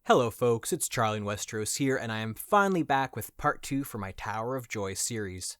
Hello folks, it's Charlie in Westeros here, and I am finally back with part 2 for my Tower of Joy series.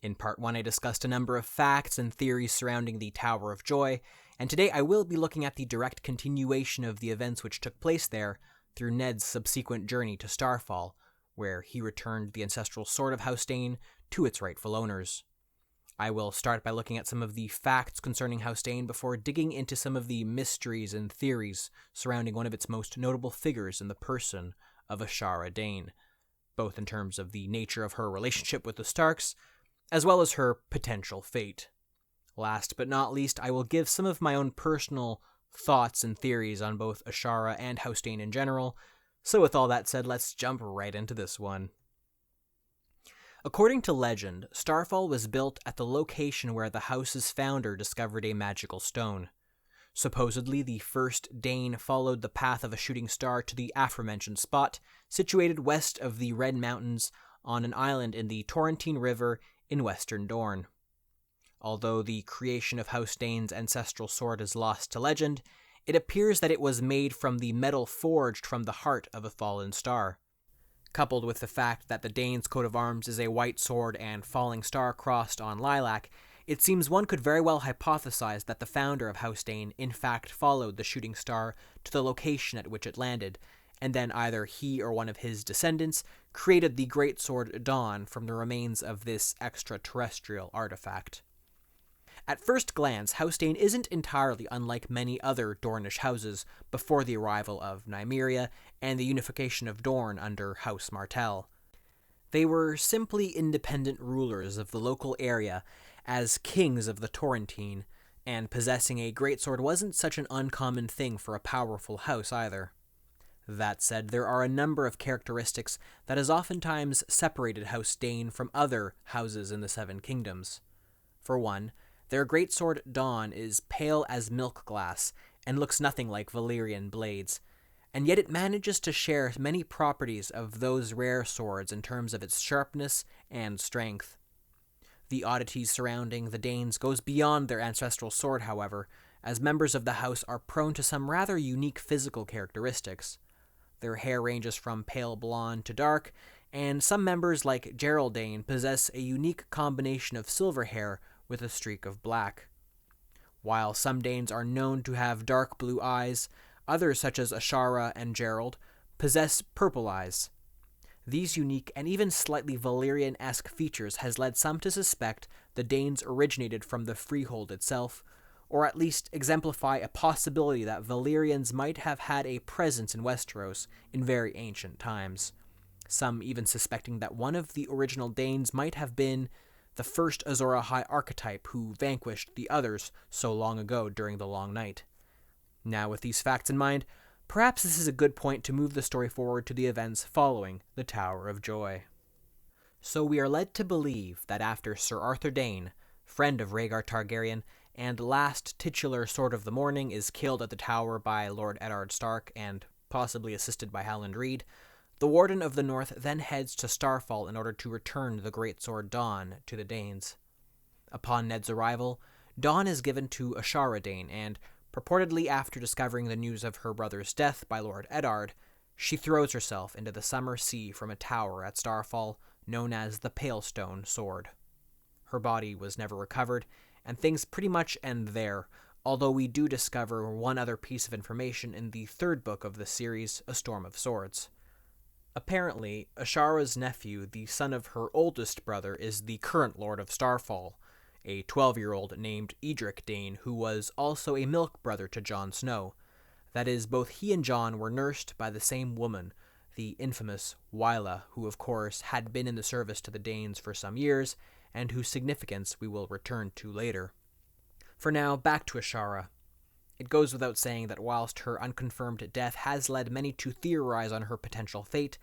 In part 1 I discussed a number of facts and theories surrounding the Tower of Joy, and today I will be looking at the direct continuation of the events which took place there through Ned's subsequent journey to Starfall, where he returned the ancestral sword of House Dayne to its rightful owners. I will start by looking at some of the facts concerning House Dayne before digging into some of the mysteries and theories surrounding one of its most notable figures in the person of Ashara Dayne, both in terms of the nature of her relationship with the Starks, as well as her potential fate. Last but not least, I will give some of my own personal thoughts and theories on both Ashara and House Dayne in general, so with all that said, let's jump right into this one. According to legend, Starfall was built at the location where the house's founder discovered a magical stone. Supposedly, the first Dayne followed the path of a shooting star to the aforementioned spot, situated west of the Red Mountains on an island in the Torrentine River in western Dorne. Although the creation of House Dayne's ancestral sword is lost to legend, it appears that it was made from the metal forged from the heart of a fallen star. Coupled with the fact that the Dayne's coat of arms is a white sword and falling star crossed on lilac, it seems one could very well hypothesize that the founder of House Dayne in fact followed the shooting star to the location at which it landed, and then either he or one of his descendants created the greatsword Dawn from the remains of this extraterrestrial artifact. At first glance, House Dayne isn't entirely unlike many other Dornish houses before the arrival of Nymeria and the unification of Dorne under House Martell. They were simply independent rulers of the local area as kings of the Torrentine, and possessing a greatsword wasn't such an uncommon thing for a powerful house either. That said, there are a number of characteristics that has oftentimes separated House Dayne from other houses in the Seven Kingdoms. For one, their greatsword Dawn is pale as milk glass and looks nothing like Valyrian blades, and yet it manages to share many properties of those rare swords in terms of its sharpness and strength. The oddities surrounding the Daynes goes beyond their ancestral sword, however, as members of the house are prone to some rather unique physical characteristics. Their hair ranges from pale blonde to dark, and some members like Gerald Dayne possess a unique combination of silver hair with a streak of black. While some Daynes are known to have dark blue eyes, others such as Ashara and Gerald possess purple eyes. These unique and even slightly Valyrian-esque features has led some to suspect the Daynes originated from the Freehold itself, or at least exemplify a possibility that Valyrians might have had a presence in Westeros in very ancient times. Some even suspecting that one of the original Daynes might have been the first Azor Ahai archetype who vanquished the others so long ago during the Long Night. Now, with these facts in mind, perhaps this is a good point to move the story forward to the events following the Tower of Joy. So we are led to believe that after Sir Arthur Dayne, friend of Rhaegar Targaryen, and last titular Sword of the Morning is killed at the Tower by Lord Eddard Stark and possibly assisted by Howland Reed, the Warden of the North then heads to Starfall in order to return the greatsword Dawn to the Daynes. Upon Ned's arrival, Dawn is given to Ashara Dayne, and purportedly after discovering the news of her brother's death by Lord Eddard, she throws herself into the summer sea from a tower at Starfall known as the Palestone Sword. Her body was never recovered, and things pretty much end there, although we do discover one other piece of information in the third book of the series, A Storm of Swords. Apparently, Ashara's nephew, the son of her oldest brother, is the current Lord of Starfall, a 12-year-old named Edric Dayne, who was also a milk brother to Jon Snow. That is, both he and Jon were nursed by the same woman, the infamous Wylla, who of course had been in the service to the Daynes for some years, and whose significance we will return to later. For now, back to Ashara. It goes without saying that whilst her unconfirmed death has led many to theorize on her potential fate,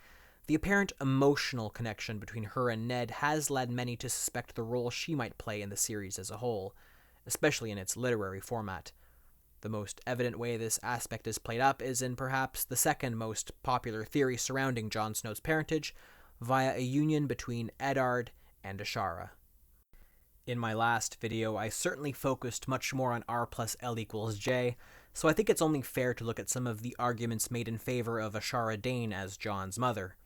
the apparent emotional connection between her and Ned has led many to suspect the role she might play in the series as a whole, especially in its literary format. The most evident way this aspect is played up is in perhaps the second most popular theory surrounding Jon Snow's parentage, via a union between Eddard and Ashara. In my last video, I certainly focused much more on R plus L equals J, So I think it's only fair to look at some of the arguments made in favor of Ashara Dayne as Jon's mother.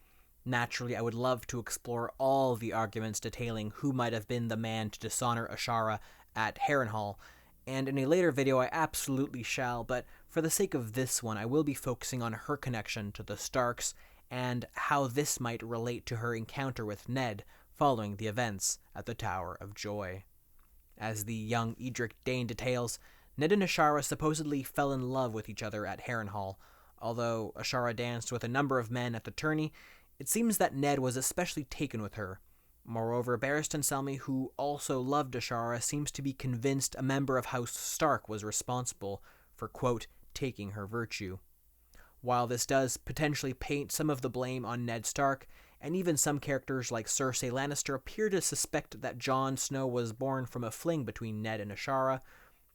Naturally, I would love to explore all the arguments detailing who might have been the man to dishonor Ashara at Harrenhal, and in a later video I absolutely shall, but for the sake of this one I will be focusing on her connection to the Starks and how this might relate to her encounter with Ned following the events at the Tower of Joy. As the young Edric Dayne details, Ned and Ashara supposedly fell in love with each other at Harrenhal. Although Ashara danced with a number of men at the tourney, it seems that Ned was especially taken with her. Moreover, Barristan Selmy, who also loved Ashara, seems to be convinced a member of House Stark was responsible for, quote, taking her virtue. While this does potentially paint some of the blame on Ned Stark, and even some characters like Cersei Lannister appear to suspect that Jon Snow was born from a fling between Ned and Ashara,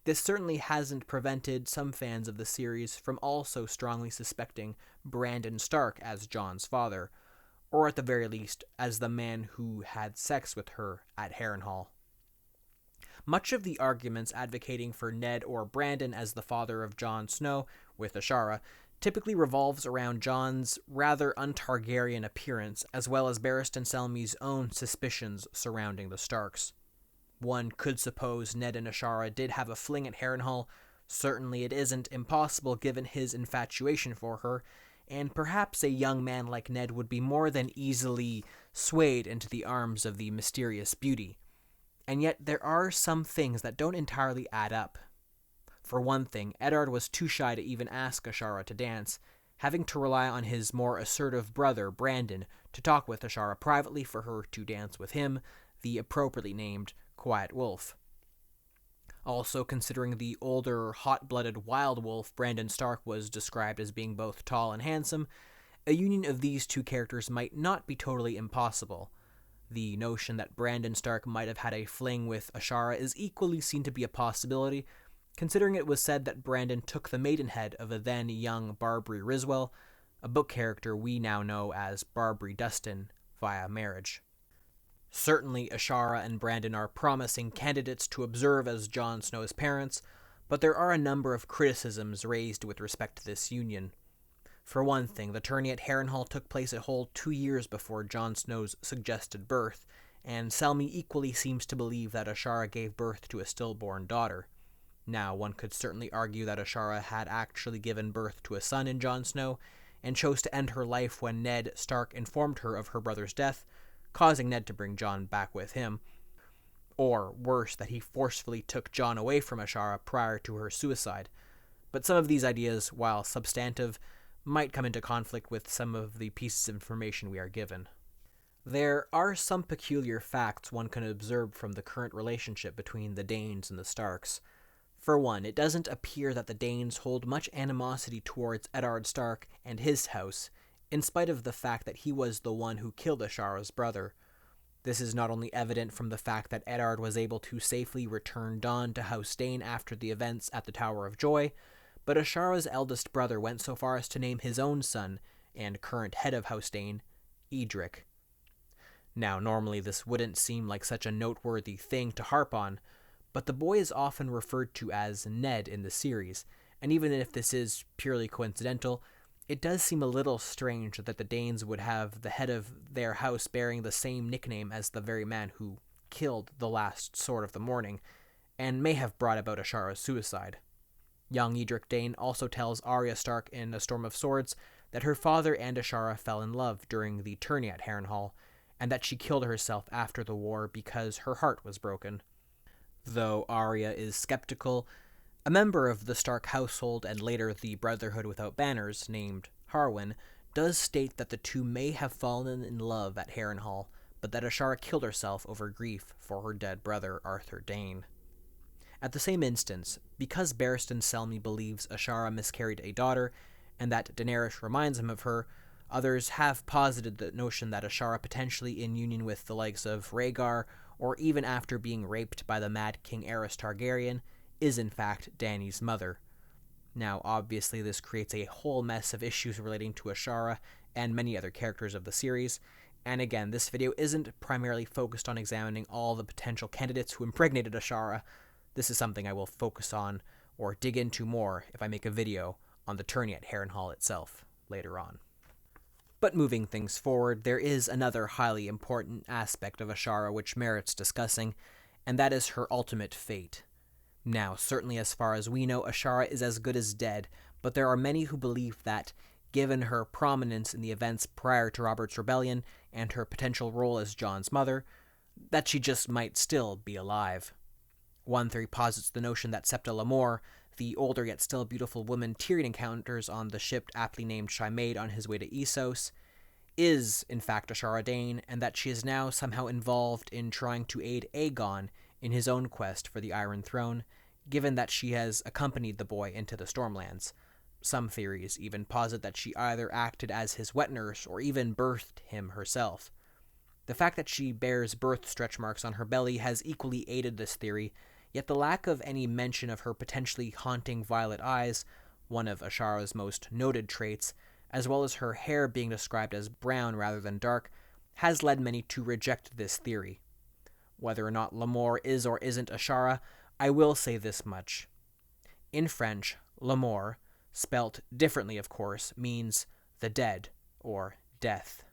this certainly hasn't prevented some fans of the series from also strongly suspecting Brandon Stark as Jon's father, or at the very least, as the man who had sex with her at Harrenhal. Much of the arguments advocating for Ned or Brandon as the father of Jon Snow with Ashara typically revolves around Jon's rather un-Targaryen appearance, as well as Barristan Selmy's own suspicions surrounding the Starks. One could suppose Ned and Ashara did have a fling at Harrenhal. Certainly it isn't impossible given his infatuation for her, and perhaps a young man like Ned would be more than easily swayed into the arms of the mysterious beauty. And yet there are some things that don't entirely add up. For one thing, Eddard was too shy to even ask Ashara to dance, having to rely on his more assertive brother, Brandon, to talk with Ashara privately for her to dance with him, the appropriately named Quiet Wolf. Also, considering the older, hot-blooded wild wolf Brandon Stark was described as being both tall and handsome, a union of these two characters might not be totally impossible. The notion that Brandon Stark might have had a fling with Ashara is equally seen to be a possibility, considering it was said that Brandon took the maidenhead of a then-young Barbary Riswell, a book character we now know as Barbary Dustin, via marriage. Certainly, Ashara and Brandon are promising candidates to observe as Jon Snow's parents, but there are a number of criticisms raised with respect to this union. For one thing, the tourney at Harrenhal took place a whole 2 years before Jon Snow's suggested birth, and Selmy equally seems to believe that Ashara gave birth to a stillborn daughter. Now, one could certainly argue that Ashara had actually given birth to a son in Jon Snow, and chose to end her life when Ned Stark informed her of her brother's death, causing Ned to bring Jon back with him, or worse, that he forcefully took Jon away from Ashara prior to her suicide. But some of these ideas, while substantive, might come into conflict with some of the pieces of information we are given. There are some peculiar facts one can observe from the current relationship between the Daynes and the Starks. For one, it doesn't appear that the Daynes hold much animosity towards Eddard Stark and his house, in spite of the fact that he was the one who killed Ashara's brother. This is not only evident from the fact that Eddard was able to safely return Dawn to House Dayne after the events at the Tower of Joy, but Ashara's eldest brother went so far as to name his own son, and current head of House Dayne, Edric. Now, normally this wouldn't seem like such a noteworthy thing to harp on, but the boy is often referred to as Ned in the series, and even if this is purely coincidental, it does seem a little strange that the Daynes would have the head of their house bearing the same nickname as the very man who killed the last Sword of the Morning, and may have brought about Ashara's suicide. Young Edric Dayne also tells Arya Stark in A Storm of Swords that her father and Ashara fell in love during the tourney at Harrenhal, and that she killed herself after the war because her heart was broken. Though Arya is skeptical, a member of the Stark household and later the Brotherhood Without Banners, named Harwin, does state that the two may have fallen in love at Harrenhal, but that Ashara killed herself over grief for her dead brother Arthur Dayne. At the same instance, because Barristan Selmy believes Ashara miscarried a daughter, and that Daenerys reminds him of her, others have posited the notion that Ashara, potentially in union with the likes of Rhaegar, or even after being raped by the Mad King Aerys Targaryen, is in fact Dany's mother. Now, obviously this creates a whole mess of issues relating to Ashara and many other characters of the series, and again, this video isn't primarily focused on examining all the potential candidates who impregnated Ashara. This is something I will focus on or dig into more if I make a video on the tourney at Harrenhal itself later on. But moving things forward, there is another highly important aspect of Ashara which merits discussing, and that is her ultimate fate. Now, certainly as far as we know, Ashara is as good as dead, but there are many who believe that, given her prominence in the events prior to Robert's rebellion and her potential role as Jon's mother, that she just might still be alive. One theory posits the notion that Septa Lemore, the older yet still beautiful woman Tyrion encounters on the ship aptly named Shymaid on his way to Essos, is in fact Ashara Dayne, and that she is now somehow involved in trying to aid Aegon in his own quest for the Iron Throne, given that she has accompanied the boy into the Stormlands. Some theories even posit that she either acted as his wet nurse or even birthed him herself. The fact that she bears birth stretch marks on her belly has equally aided this theory, yet the lack of any mention of her potentially haunting violet eyes, one of Ashara's most noted traits, as well as her hair being described as brown rather than dark, has led many to reject this theory. Whether or not Lemore is or isn't Ashara, I will say this much. In French, Lemore, spelt differently of course, means the dead, or death.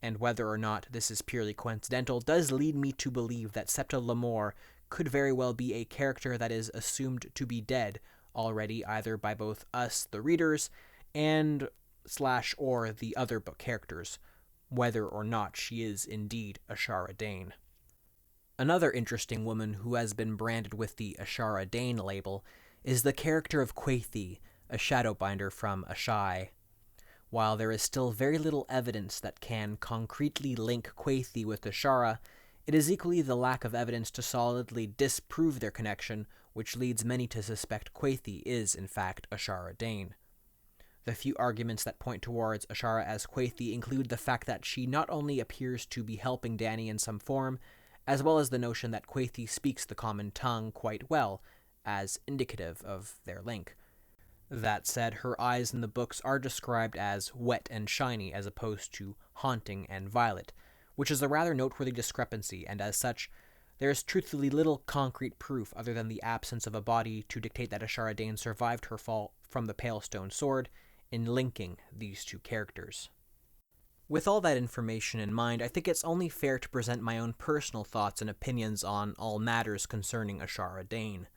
And whether or not this is purely coincidental does lead me to believe that Septa Lemore could very well be a character that is assumed to be dead already, either by both us, the readers, and / or the other book characters, whether or not she is indeed Ashara Dayne. Another interesting woman who has been branded with the Ashara Dayne label is the character of Quaithe, a Shadowbinder from Ashai. While there is still very little evidence that can concretely link Quaithe with Ashara, it is equally the lack of evidence to solidly disprove their connection which leads many to suspect Quaithe is in fact Ashara Dayne. The few arguments that point towards Ashara as Quaithe include the fact that she not only appears to be helping Dany in some form, as well as the notion that Quaithe speaks the common tongue quite well, as indicative of their link. That said, her eyes in the books are described as wet and shiny as opposed to haunting and violet, which is a rather noteworthy discrepancy, and as such, there is truthfully little concrete proof other than the absence of a body to dictate that Ashara Dayne survived her fall from the Pale Stone Sword in linking these two characters. With all that information in mind, I think it's only fair to present my own personal thoughts and opinions on all matters concerning Ashara Dayne.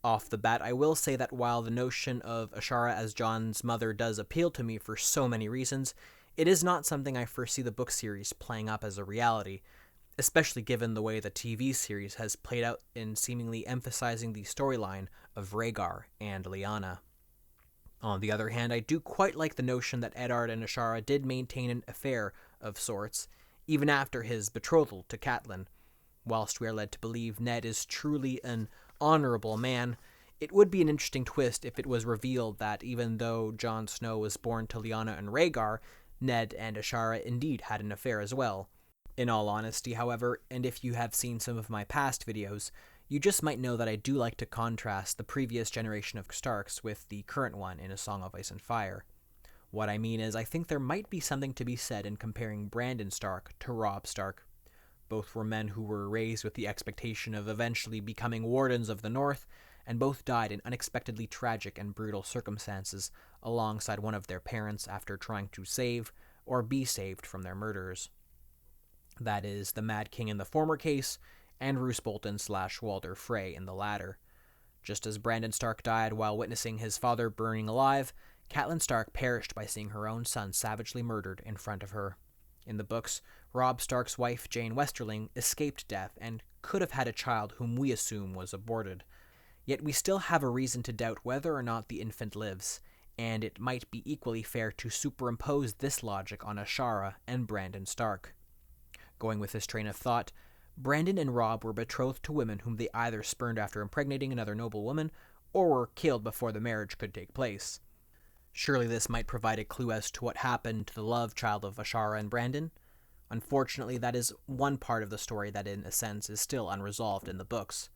Off the bat, I will say that while the notion of Ashara as Jon's mother does appeal to me for so many reasons, it is not something I foresee the book series playing up as a reality, especially given the way the TV series has played out in seemingly emphasizing the storyline of Rhaegar and Lyanna. On the other hand, I do quite like the notion that Eddard and Ashara did maintain an affair of sorts, even after his betrothal to Catelyn. Whilst we are led to believe Ned is truly an honorable man, it would be an interesting twist if it was revealed that even though Jon Snow was born to Lyanna and Rhaegar, Ned and Ashara indeed had an affair as well. In all honesty, however, and if you have seen some of my past videos, you just might know that I do like to contrast the previous generation of Starks with the current one in A Song of Ice and Fire. What I mean is, I think there might be something to be said in comparing Brandon Stark to Robb Stark. Both were men who were raised with the expectation of eventually becoming Wardens of the North, and both died in unexpectedly tragic and brutal circumstances alongside one of their parents after trying to save or be saved from their murderers. That is, the Mad King in the former case, and Roose Bolton / Walder Frey in the latter. Just as Brandon Stark died while witnessing his father burning alive, Catelyn Stark perished by seeing her own son savagely murdered in front of her. In the books, Robb Stark's wife, Jane Westerling, escaped death and could have had a child whom we assume was aborted. Yet we still have a reason to doubt whether or not the infant lives, and it might be equally fair to superimpose this logic on Ashara and Brandon Stark. Going with this train of thought, Brandon and Robb were betrothed to women whom they either spurned after impregnating another noble woman, or were killed before the marriage could take place. Surely this might provide a clue as to what happened to the love child of Ashara and Brandon. Unfortunately, that is one part of the story that, in a sense, is still unresolved in the books.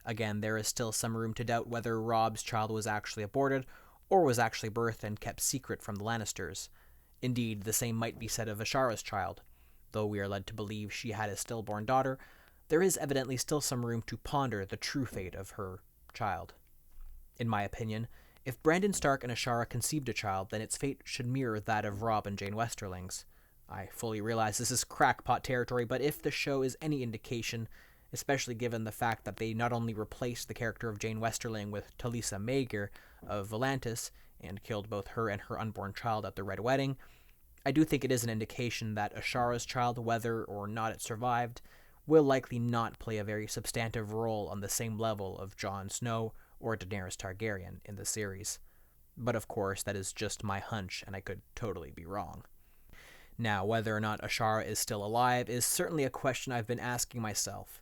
Again, there is still some room to doubt whether Robb's child was actually aborted, or was actually birthed and kept secret from the Lannisters. Indeed, the same might be said of Ashara's child. Though we are led to believe she had a stillborn daughter, there is evidently still some room to ponder the true fate of her child. In my opinion, if Brandon Stark and Ashara conceived a child, then its fate should mirror that of Robb and Jane Westerling's. I fully realize this is crackpot territory, but if the show is any indication, especially given the fact that they not only replaced the character of Jane Westerling with Talisa Mager of Volantis and killed both her and her unborn child at the Red Wedding, I do think it is an indication that Ashara's child, whether or not it survived, will likely not play a very substantive role on the same level of Jon Snow or Daenerys Targaryen in the series. But of course, that is just my hunch, and I could totally be wrong. Now, whether or not Ashara is still alive is certainly a question I've been asking myself.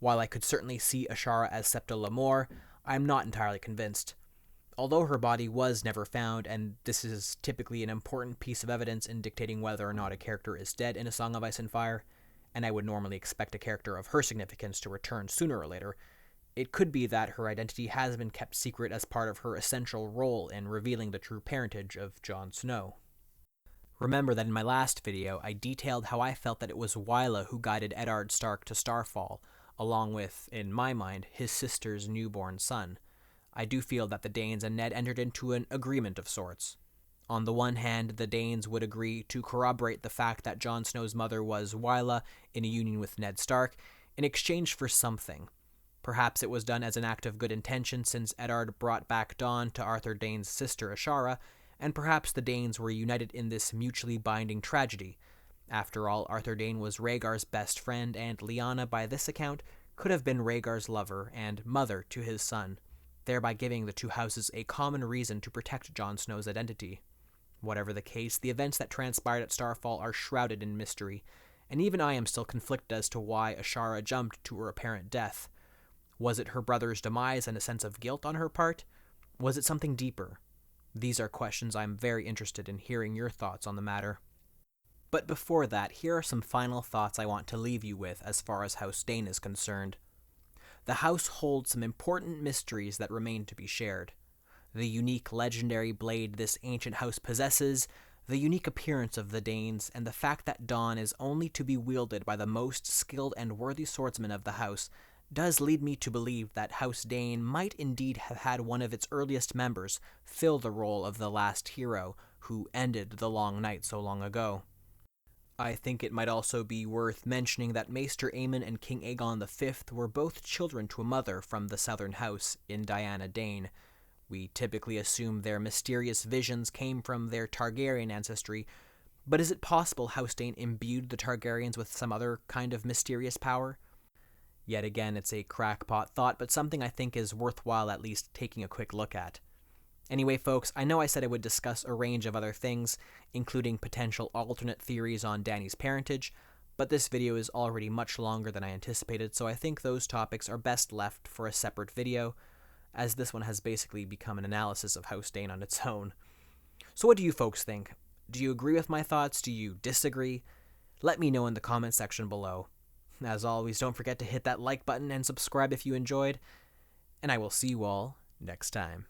While I could certainly see Ashara as Septa Lemore, I'm not entirely convinced. Although her body was never found, and this is typically an important piece of evidence in dictating whether or not a character is dead in A Song of Ice and Fire, and I would normally expect a character of her significance to return sooner or later, it could be that her identity has been kept secret as part of her essential role in revealing the true parentage of Jon Snow. Remember that in my last video, I detailed how I felt that it was Wylla who guided Eddard Stark to Starfall, along with, in my mind, his sister's newborn son. I do feel that the Daynes and Ned entered into an agreement of sorts. On the one hand, the Daynes would agree to corroborate the fact that Jon Snow's mother was Wylla in a union with Ned Stark in exchange for something. Perhaps it was done as an act of good intention since Eddard brought back Dawn to Arthur Dayne's sister Ashara, and perhaps the Daynes were united in this mutually binding tragedy. After all, Arthur Dayne was Rhaegar's best friend, and Lyanna, by this account, could have been Rhaegar's lover and mother to his son, thereby giving the two houses a common reason to protect Jon Snow's identity. Whatever the case, the events that transpired at Starfall are shrouded in mystery, and even I am still conflicted as to why Ashara jumped to her apparent death. Was it her brother's demise and a sense of guilt on her part? Was it something deeper? These are questions I'm very interested in hearing your thoughts on the matter. But before that, here are some final thoughts I want to leave you with as far as House Dayne is concerned. The house holds some important mysteries that remain to be shared. The unique legendary blade this ancient house possesses, the unique appearance of the Daynes, and the fact that Dawn is only to be wielded by the most skilled and worthy swordsman of the house does lead me to believe that House Dayne might indeed have had one of its earliest members fill the role of the last hero who ended the Long Night so long ago. I think it might also be worth mentioning that Maester Aemon and King Aegon V were both children to a mother from the Southern House in Diana Dayne. We typically assume their mysterious visions came from their Targaryen ancestry, but is it possible House Dayne imbued the Targaryens with some other kind of mysterious power? Yet again, it's a crackpot thought, but something I think is worthwhile at least taking a quick look at. Anyway, folks, I know I said I would discuss a range of other things, including potential alternate theories on Dany's parentage, but this video is already much longer than I anticipated, so I think those topics are best left for a separate video, as this one has basically become an analysis of House Dayne on its own. So what do you folks think? Do you agree with my thoughts? Do you disagree? Let me know in the comment section below. As always, don't forget to hit that like button and subscribe if you enjoyed, and I will see you all next time.